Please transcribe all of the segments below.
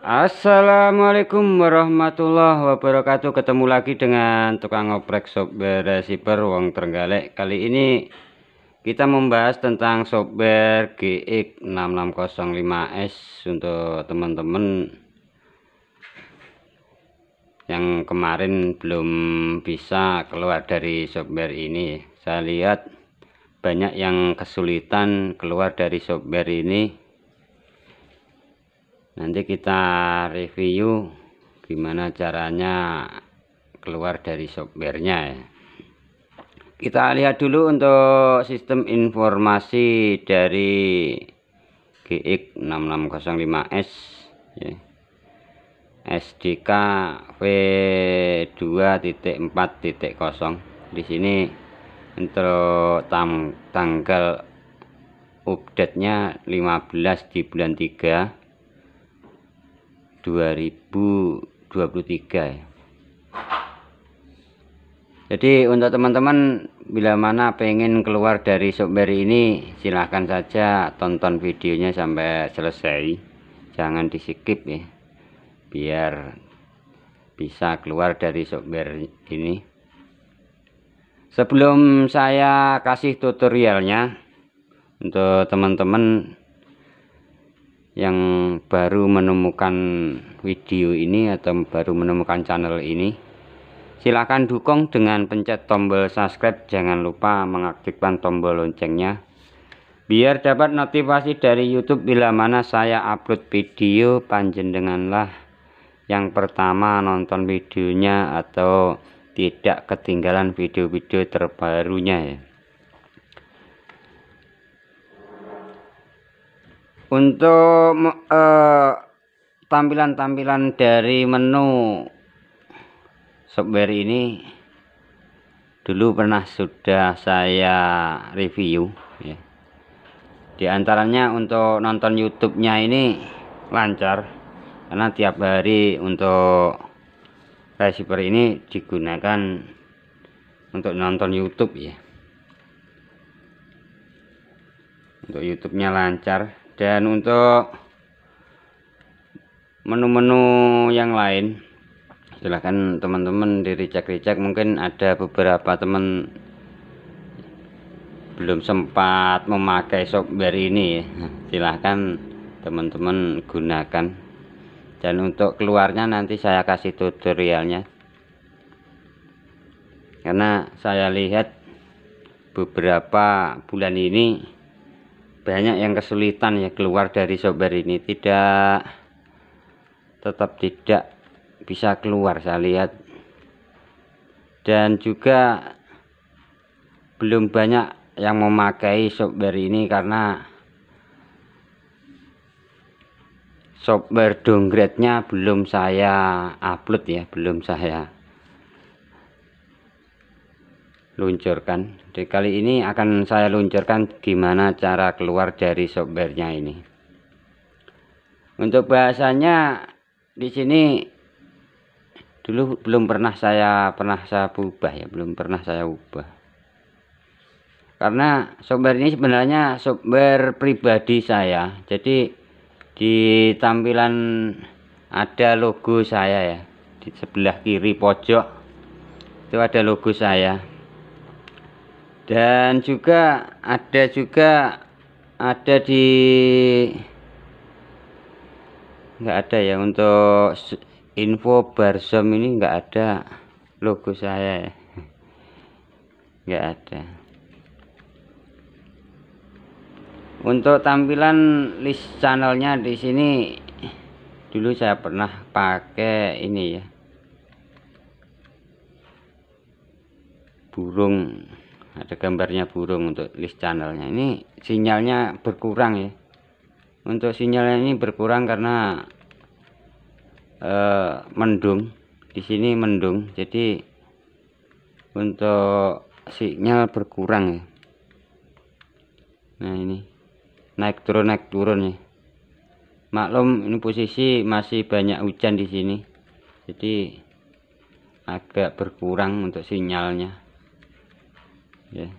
Assalamualaikum warahmatullahi wabarakatuh. Ketemu lagi dengan tukang oprek software receiver Wong Trenggalek. Kali ini kita membahas tentang software GX6605S untuk teman-teman yang kemarin belum bisa keluar dari software ini. Saya lihat banyak yang kesulitan keluar dari software ini. Nanti kita review gimana caranya keluar dari softwarenya ya. Kita lihat dulu untuk sistem informasi dari GX6605S ya. SDK V2.4.0. Di sini untuk tanggal update-nya 15 di bulan 3 2023 ya. Jadi untuk teman-teman bila mana pengen keluar dari software ini, silahkan saja tonton videonya sampai selesai, jangan di skip ya, biar bisa keluar dari software ini. Sebelum saya kasih tutorialnya, untuk teman-teman yang baru menemukan video ini atau baru menemukan channel ini, silakan dukung dengan pencet tombol subscribe. Jangan lupa mengaktifkan tombol loncengnya biar dapat notifikasi dari YouTube bila mana saya upload video. Panjenenganlah yang pertama nonton videonya atau tidak ketinggalan video-video terbarunya ya. Untuk tampilan-tampilan dari menu software ini dulu sudah saya review ya. Di antaranya untuk nonton YouTube-nya ini lancar, karena tiap hari untuk receiver ini digunakan untuk nonton YouTube ya. Untuk YouTube-nya lancar. Dan untuk menu-menu yang lain, silahkan teman-teman dicek-cek. Mungkin ada beberapa teman belum sempat memakai software ini ya. Silahkan teman-teman gunakan. Dan untuk keluarnya nanti saya kasih tutorialnya, karena saya lihat beberapa bulan ini banyak yang kesulitan ya keluar dari software ini, tetap tidak bisa keluar saya lihat. Dan juga belum banyak yang memakai software ini karena software downgrade-nya belum saya upload ya, belum saya luncurkan. Jadi kali ini akan saya luncurkan gimana cara keluar dari softwarenya ini. Untuk bahasanya di sini dulu belum pernah saya ubah ya, belum pernah saya ubah. Karena software ini sebenarnya software pribadi saya. Jadi di tampilan ada logo saya ya, di sebelah kiri pojok itu ada logo saya. Dan juga ada di nggak ada ya, untuk info Barzom ini nggak ada logo saya ya, nggak ada. Untuk tampilan list channelnya di sini dulu saya pernah pakai ini ya, burung, ada gambarnya burung untuk list channelnya. Ini sinyalnya berkurang ya. Untuk sinyalnya ini berkurang karena mendung. Di sini mendung, jadi untuk sinyal berkurang ya. Nah ini naik turun ya. Maklum ini posisi masih banyak hujan di sini, jadi agak berkurang untuk sinyalnya ya.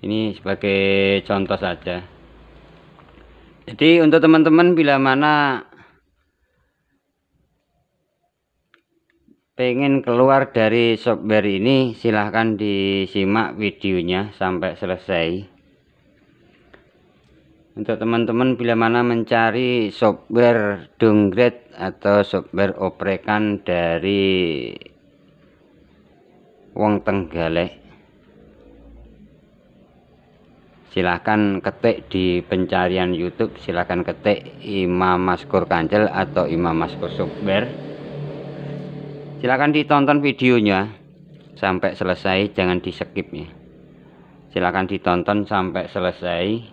Ini sebagai contoh saja. Jadi untuk teman-teman bila mana pengen keluar dari software ini, silahkan disimak videonya sampai selesai. Untuk teman-teman bila mana mencari software downgrade atau software oprekan dari wong Tenggalek, silahkan ketik di pencarian YouTube, silahkan ketik Imam Maskur Kancil atau Imam Maskur Software. Silahkan ditonton videonya sampai selesai, jangan di skip ya. Silahkan ditonton sampai selesai.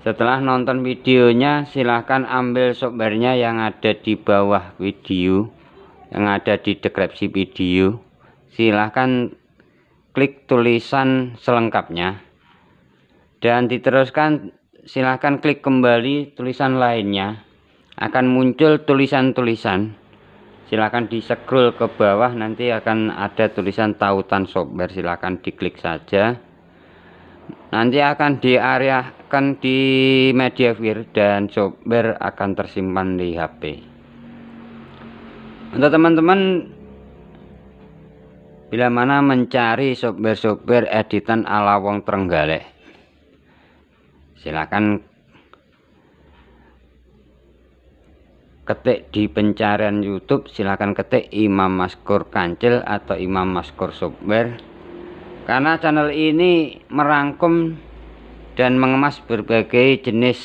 Setelah nonton videonya, silahkan ambil softwarenya yang ada di bawah video, yang ada di deskripsi video. Silahkan klik tulisan selengkapnya dan diteruskan. Silahkan klik kembali tulisan lainnya, akan muncul tulisan-tulisan. Silahkan di scroll ke bawah, nanti akan ada tulisan tautan software, silahkan diklik saja. Nanti akan diarahkan di Mediafire dan software akan tersimpan di HP. Untuk teman-teman bila mana mencari software editan ala wong Trenggalek, silakan ketik di pencarian YouTube, silakan ketik Imam Maskur Kancil atau Imam Maskur Software. Karena channel ini merangkum dan mengemas berbagai jenis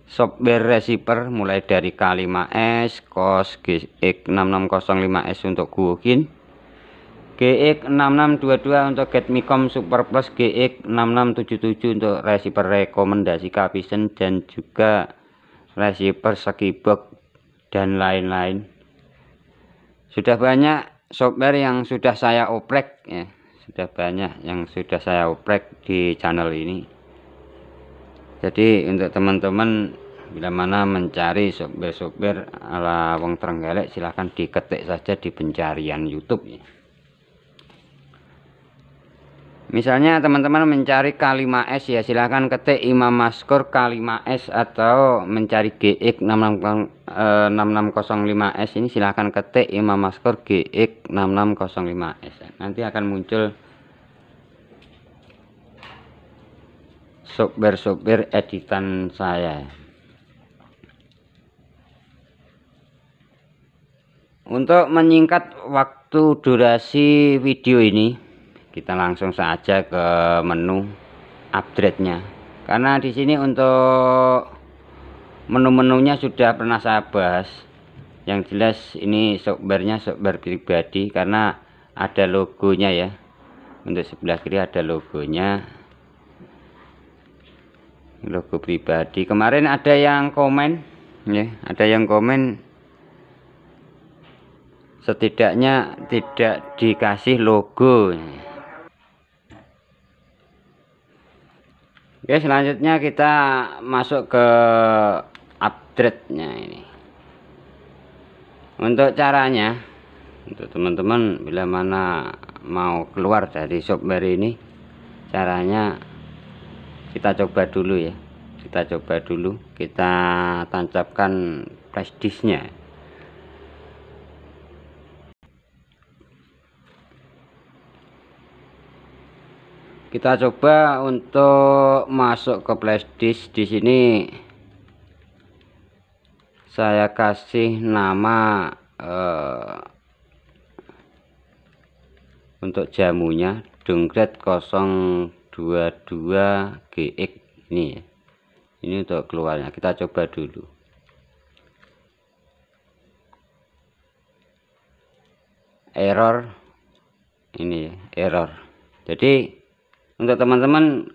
software receiver, mulai dari K5S, COS, GX6605S untuk Guokin, GX6622 untuk Getmicom Super Plus, GX6677 untuk receiver rekomendasi Capvision dan juga receiver Skybox dan lain-lain. Sudah banyak software yang sudah saya oprek ya. Sudah banyak yang sudah saya oprek di channel ini. Jadi untuk teman-teman bila mana mencari software ala wong Trenggalek, silahkan diketik saja di pencarian YouTube ya. Misalnya teman-teman mencari K5S ya, silahkan ketik Imam Maskur K5S atau mencari GX6605S ini, silahkan ketik Imam Maskur GX6605S. Nanti akan muncul software editan saya. Untuk menyingkat waktu durasi video ini, kita langsung saja ke menu upgrade-nya. Karena di sini untuk menu-menunya sudah pernah saya bahas. Yang jelas ini softwarenya software pribadi karena ada logonya ya. Untuk sebelah kiri ada logonya, logo pribadi. Kemarin ada yang komen ya, ada yang komen setidaknya tidak dikasih logo. Oke, selanjutnya kita masuk ke upgrade-nya ini. Untuk caranya, untuk teman-teman bila mana mau keluar dari software ini, caranya kita coba dulu ya. Kita coba dulu, kita tancapkan flash disk-nya. Kita coba untuk masuk ke flash disk. Di sini saya kasih nama untuk jamunya downgrade 022 GX ini ya. Ini untuk keluarnya, kita coba dulu. Error ini ya, error. Jadi untuk teman-teman,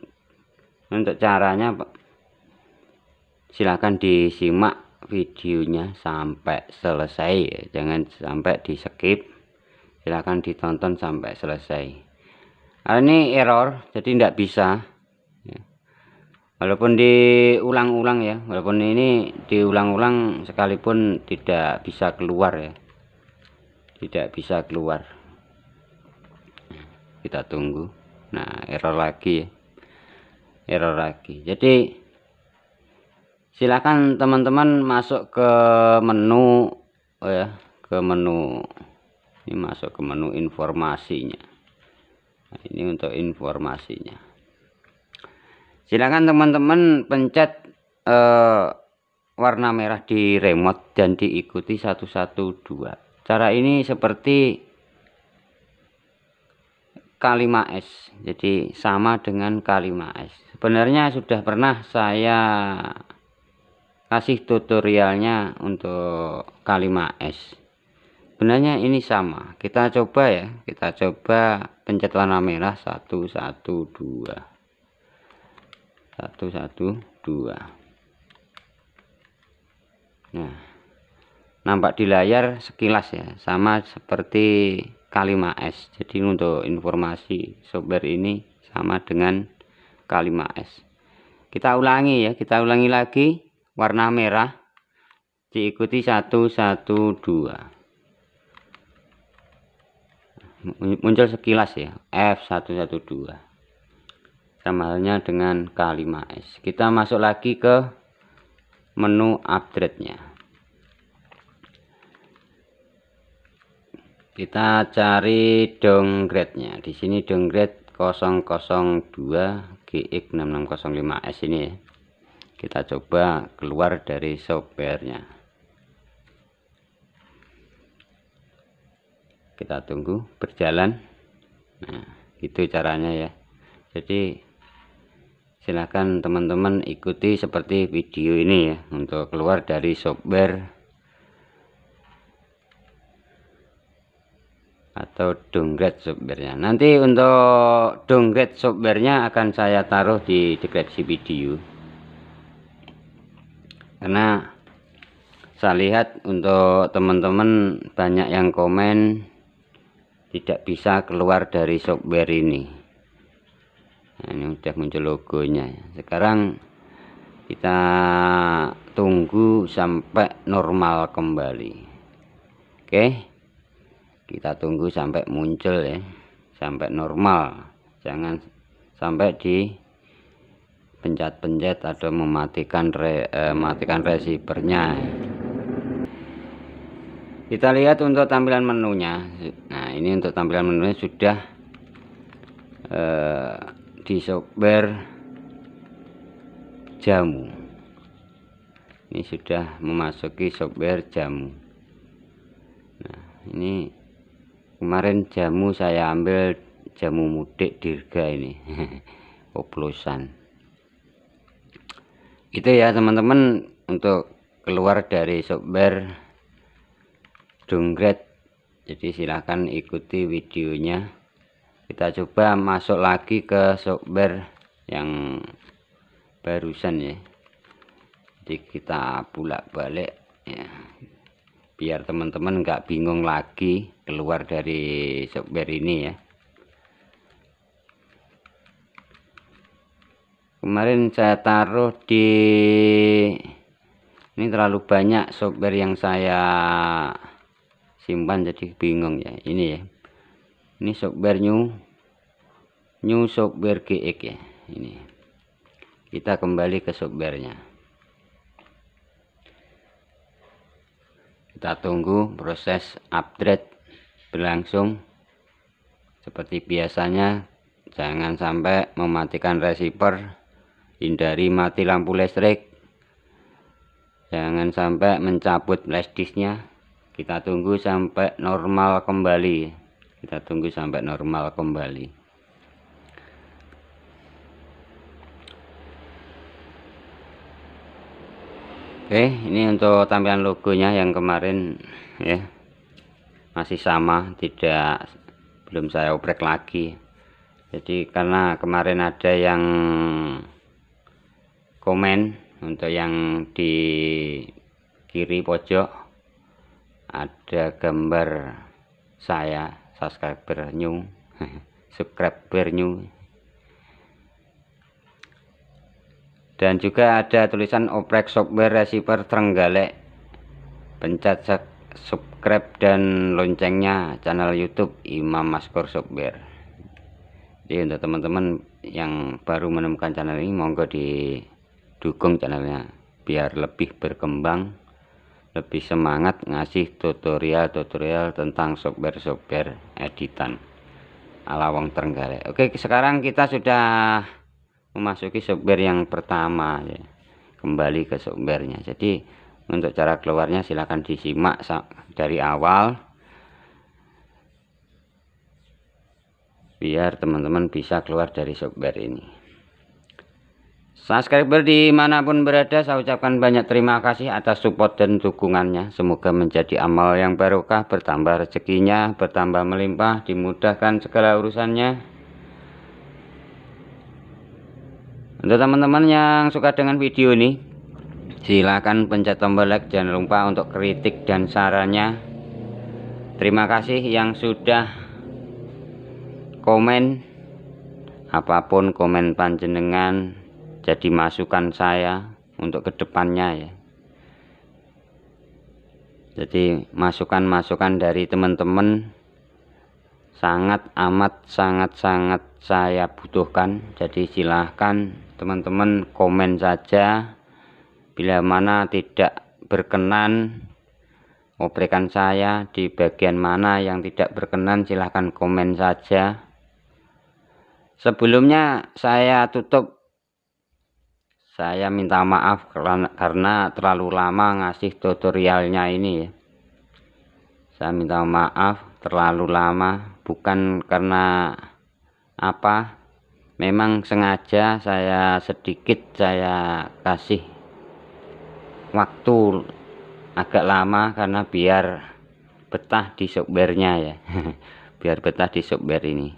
untuk caranya silahkan disimak videonya sampai selesai ya. Jangan sampai di skip, silahkan ditonton sampai selesai. Karena ini error, jadi tidak bisa ya. Walaupun diulang-ulang ya, walaupun ini diulang-ulang sekalipun tidak bisa keluar ya, tidak bisa keluar. Kita tunggu. Nah, error lagi ya, error lagi. Jadi Silakan teman-teman masuk ke menu, ke menu ini, masuk ke menu informasinya. Nah, ini untuk informasinya. Silakan teman-teman pencet warna merah di remote dan diikuti 112. Cara ini seperti K5S, jadi sama dengan K5S. Sebenarnya sudah pernah saya kasih tutorialnya untuk K5S. Sebenarnya ini sama. Kita coba ya, kita coba pencet warna merah 112. 112. Nah, nampak di layar sekilas ya, sama seperti K5S. Jadi untuk informasi software ini sama dengan K5S. Kita ulangi ya, kita ulangi lagi. Warna merah diikuti 112. Muncul sekilas ya, F112. Sama halnya dengan K5S. Kita masuk lagi ke menu upgrade-nya. Kita cari downgrade-nya. Di sini downgrade 002 GX6605S ini ya. Kita coba keluar dari softwarenya. Kita tunggu berjalan. Nah, itu caranya ya. Jadi silakan teman-teman ikuti seperti video ini ya, untuk keluar dari software atau downgrade softwarenya. Nanti untuk downgrade softwarenya akan saya taruh di deskripsi video, karena saya lihat untuk teman-teman banyak yang komen tidak bisa keluar dari software ini. Nah, ini udah muncul logonya. Sekarang kita tunggu sampai normal kembali. Oke, kita tunggu sampai muncul ya, sampai normal. Jangan sampai di pencet-pencet atau mematikan receivernya. Kita lihat untuk tampilan menunya. Nah, ini untuk tampilan menunya sudah di software jamu. Ini sudah memasuki software jamu. Nah, ini kemarin jamu saya ambil jamu mudik Dirga ini. Oplosan. Itu ya teman-teman, untuk keluar dari software downgrade. Jadi silahkan ikuti videonya. Kita coba masuk lagi ke software yang barusan ya. Jadi kita bolak-balik ya, biar teman-teman nggak bingung lagi keluar dari software ini ya. Kemarin saya taruh di ini, terlalu banyak software yang saya simpan jadi bingung ya. Ini ya, ini software new software GX ya. Ini kita kembali ke softwarenya. Kita tunggu proses upgrade berlangsung. Seperti biasanya, jangan sampai mematikan receiver, hindari mati lampu listrik, jangan sampai mencabut flash disknya. Kita tunggu sampai normal kembali. Kita tunggu sampai normal kembali. Oke, ini untuk tampilan logonya yang kemarin ya, masih sama, belum saya oprek lagi. Jadi karena kemarin ada yang komen untuk yang di kiri pojok ada gambar saya, subscriber new. Dan juga ada tulisan oprek software receiver Trenggalek. Pencet subscribe dan loncengnya channel YouTube Imam Maskur Software. Jadi untuk teman-teman yang baru menemukan channel ini, monggo didukung channelnya biar lebih berkembang, lebih semangat ngasih tutorial tentang software editan ala wong Trenggalek. Oke, sekarang kita sudah memasuki software yang pertama ya. Kembali ke softwarenya. Jadi untuk cara keluarnya silahkan disimak dari awal biar teman-teman bisa keluar dari software ini. Subscriber dimanapun berada, saya ucapkan banyak terima kasih atas support dan dukungannya. Semoga menjadi amal yang barokah, bertambah rezekinya, bertambah melimpah, dimudahkan segala urusannya. Untuk teman-teman yang suka dengan video ini, silakan pencet tombol like, jangan lupa untuk kritik dan sarannya. Terima kasih yang sudah komen, apapun komen panjenengan jadi masukan saya untuk kedepannya ya. Jadi masukan-masukan dari teman-teman sangat saya butuhkan. Jadi silahkan teman-teman komen saja. Bila mana tidak berkenan oprekan saya, di bagian mana yang tidak berkenan, silahkan komen saja. Sebelumnya saya tutup, saya minta maaf karena terlalu lama ngasih tutorialnya ini ya. Saya minta maaf terlalu lama, bukan karena apa, memang sengaja saya kasih waktu agak lama karena biar betah di softwarenya ya. Biar betah di software ini.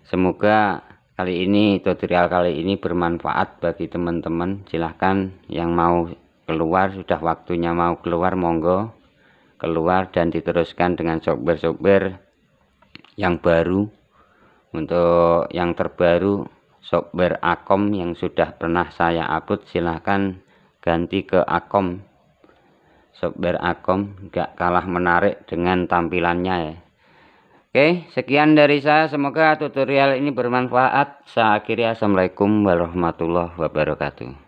Semoga tutorial kali ini bermanfaat bagi teman-teman. Silahkan yang mau keluar, sudah waktunya mau keluar, monggo keluar dan diteruskan dengan software yang baru. Untuk yang terbaru software Akom yang sudah pernah saya upload, silahkan ganti ke Akom. Software Akom gak kalah menarik dengan tampilannya ya. Oke, sekian dari saya, semoga tutorial ini bermanfaat. Saya akhiri, assalamualaikum warahmatullahi wabarakatuh.